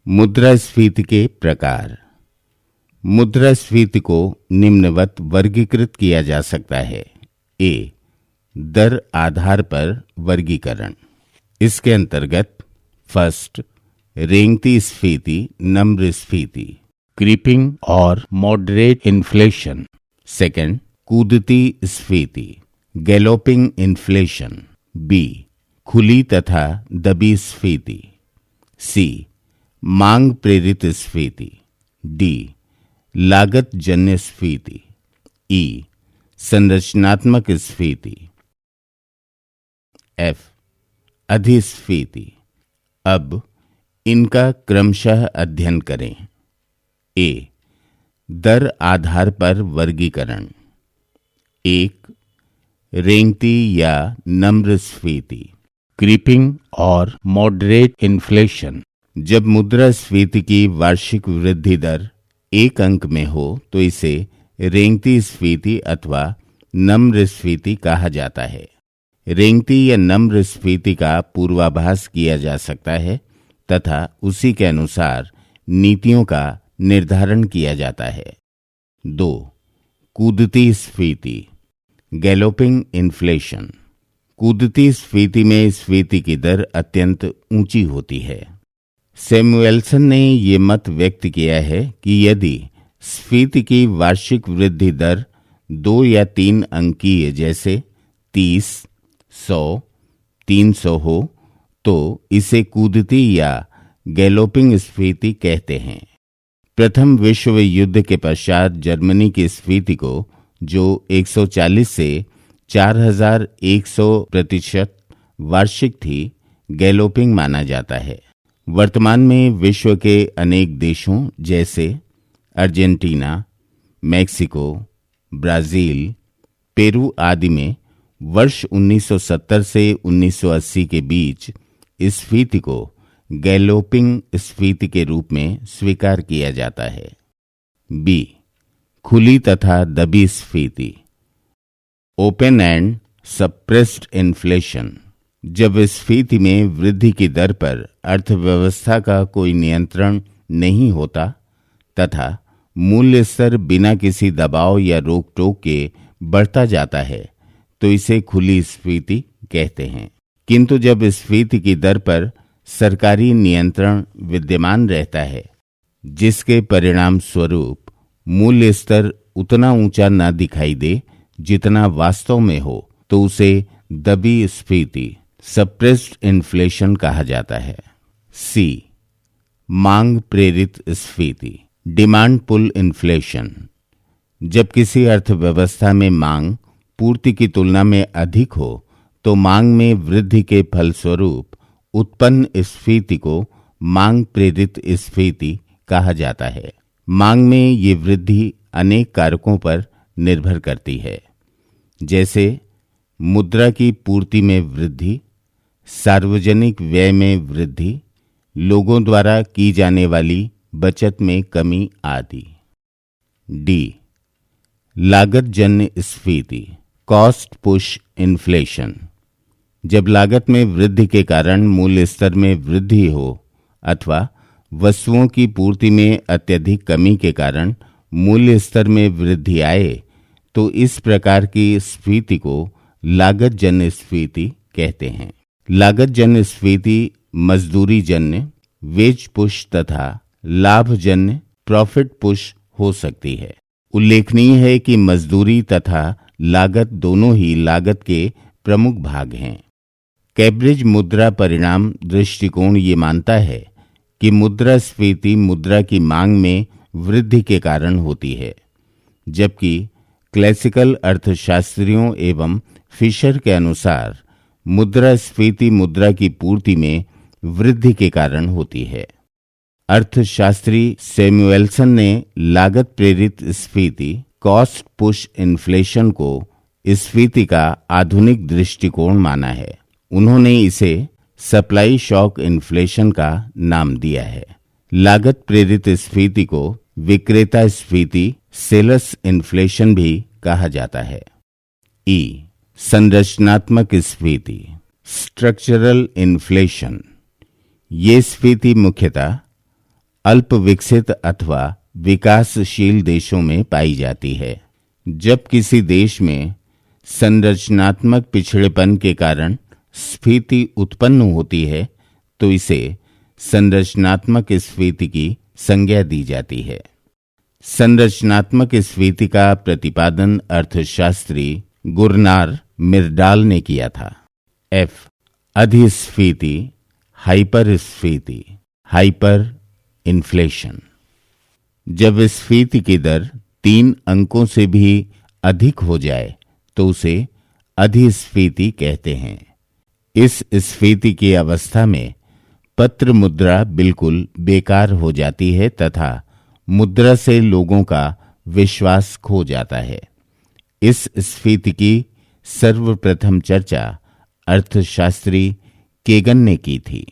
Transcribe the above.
मुद्रास्फीति के प्रकार। मुद्रास्फीति को निम्नवत वर्गीकृत किया जा सकता है। ए, दर आधार पर वर्गीकरण। इसके अंतर्गत फर्स्ट, रेंगती स्फीति, नम्र स्फीति, क्रीपिंग और मॉडरेट इन्फ्लेशन। सेकंड, कूदती स्फीति, गैलोपिंग इन्फ्लेशन। बी, खुली तथा दबी स्फीति। सी, मांग प्रेरित स्फीति। डी, लागत जन्य स्फीति। ई, संरचनात्मक स्फीति। एफ, अधिस्फीति। अब इनका क्रमशः अध्ययन करें। ए, दर आधार पर वर्गीकरण। एक, रेंगती या नम्र स्फीति, क्रीपिंग और मॉडरेट इन्फ्लेशन। जब मुद्रास्फीति की वार्षिक वृद्धि दर 1 अंक में हो तो इसे रेंगती स्फीति अथवा नम्र स्फीति कहा जाता है। रेंगती या नम्र स्फीति का पूर्वाभास किया जा सकता है तथा उसी के अनुसार नीतियों का निर्धारण किया जाता है। 2, कूदती स्फीति, गैलोपिंग इन्फ्लेशन। कूदती स्फीति में स्फीति की दर अत्यंत ऊंची होती है। सैमुएल्सन ने ये मत व्यक्त किया है कि यदि स्फीति की वार्षिक वृद्धि दर 2 या 3 अंकीय जैसे 30, 100, 300 हो तो इसे कूदती या गैलोपिंग स्फीति कहते हैं। प्रथम विश्व युद्ध के पश्चात जर्मनी की स्फीति को, जो 140 से 4100% वार्षिक थी, गैलोपिंग माना जाता है। वर्तमान में विश्व के अनेक देशों जैसे अर्जेंटीना, मैक्सिको, ब्राजील, पेरू आदि में वर्ष 1970 से 1980 के बीच स्फीति को गैलोपिंग स्फीति के रूप में स्वीकार किया जाता है। बी, खुली तथा दबी स्फीति, ओपन एंड सप्रेस्ड इन्फ्लेशन। जब स्फीति में वृद्धि की दर पर अर्थव्यवस्था का कोई नियंत्रण नहीं होता तथा मूल्य स्तर बिना किसी दबाव या रोक टोक के बढ़ता जाता है तो इसे खुली स्फीति कहते हैं। किंतु जब स्फीति की दर पर सरकारी नियंत्रण विद्यमान रहता है जिसके परिणाम स्वरूप मूल्य स्तर उतना ऊंचा न दिखाई दे जितना वास्तव में हो तो उसे दबी स्फीति, सप्रेस्ड इन्फ्लेशन कहा जाता है। सी, मांग प्रेरित स्फीति, डिमांड पुल इन्फ्लेशन। जब किसी अर्थव्यवस्था में मांग पूर्ति की तुलना में अधिक हो तो मांग में वृद्धि के फलस्वरूप उत्पन्न स्फीति को मांग प्रेरित स्फीति कहा जाता है। मांग में ये वृद्धि अनेक कारकों पर निर्भर करती है, जैसे मुद्रा की पूर्ति में वृद्धि, सार्वजनिक व्यय में वृद्धि, लोगों द्वारा की जाने वाली बचत में कमी आदि। डी, लागत जन्य स्फीति, कॉस्ट पुश इन्फ्लेशन। जब लागत में वृद्धि के कारण मूल्य स्तर में वृद्धि हो अथवा वस्तुओं की पूर्ति में अत्यधिक कमी के कारण मूल्य स्तर में वृद्धि आए तो इस प्रकार की स्फीति को लागत जन्य स्फीति कहते हैं। लागत जन्य स्फीति मजदूरी जन्य, वेज पुश तथा लाभ जन्य, प्रॉफिट पुश हो सकती है। उल्लेखनीय है कि मजदूरी तथा लागत दोनों ही लागत के प्रमुख भाग हैं। कैम्ब्रिज मुद्रा परिणाम दृष्टिकोण ये मानता है कि मुद्रास्फीति मुद्रा की मांग में वृद्धि के कारण होती है, जबकि क्लासिकल अर्थशास्त्रियों एवं फिशर के अनुसार मुद्रास्फीति मुद्रा की पूर्ति में वृद्धि के कारण होती है। अर्थशास्त्री सैमुएल्सन ने लागत प्रेरित स्फीति, कॉस्ट पुश इन्फ्लेशन को स्फीति का आधुनिक दृष्टिकोण माना है। उन्होंने इसे सप्लाई शॉक इन्फ्लेशन का नाम दिया है। लागत प्रेरित स्फीति को विक्रेता स्फीति, सेल्स इन्फ्लेशन भी कहा जाता है। ई, संरचनात्मक स्फीति, स्ट्रक्चरल इन्फ्लेशन। ये स्फीति मुख्यतः अल्प विकसित अथवा विकासशील देशों में पाई जाती है। जब किसी देश में संरचनात्मक पिछड़ेपन के कारण स्फीति उत्पन्न होती है तो इसे संरचनात्मक स्फीति की संज्ञा दी जाती है। संरचनात्मक स्फीति का प्रतिपादन अर्थशास्त्री गुरनार मिर्डाल ने किया था। एफ, अधिस्फीति, हाइपरस्फीति, हाइपर इन्फ्लेशन। जब स्फीति की दर 3 अंकों से भी अधिक हो जाए तो उसे अधिस्फीति कहते हैं। इस स्फीति की अवस्था में पत्र मुद्रा बिल्कुल बेकार हो जाती है तथा मुद्रा से लोगों का विश्वास खो जाता है। इस स्फीति की सर्वप्रथम चर्चा अर्थशास्त्री केगन ने की थी।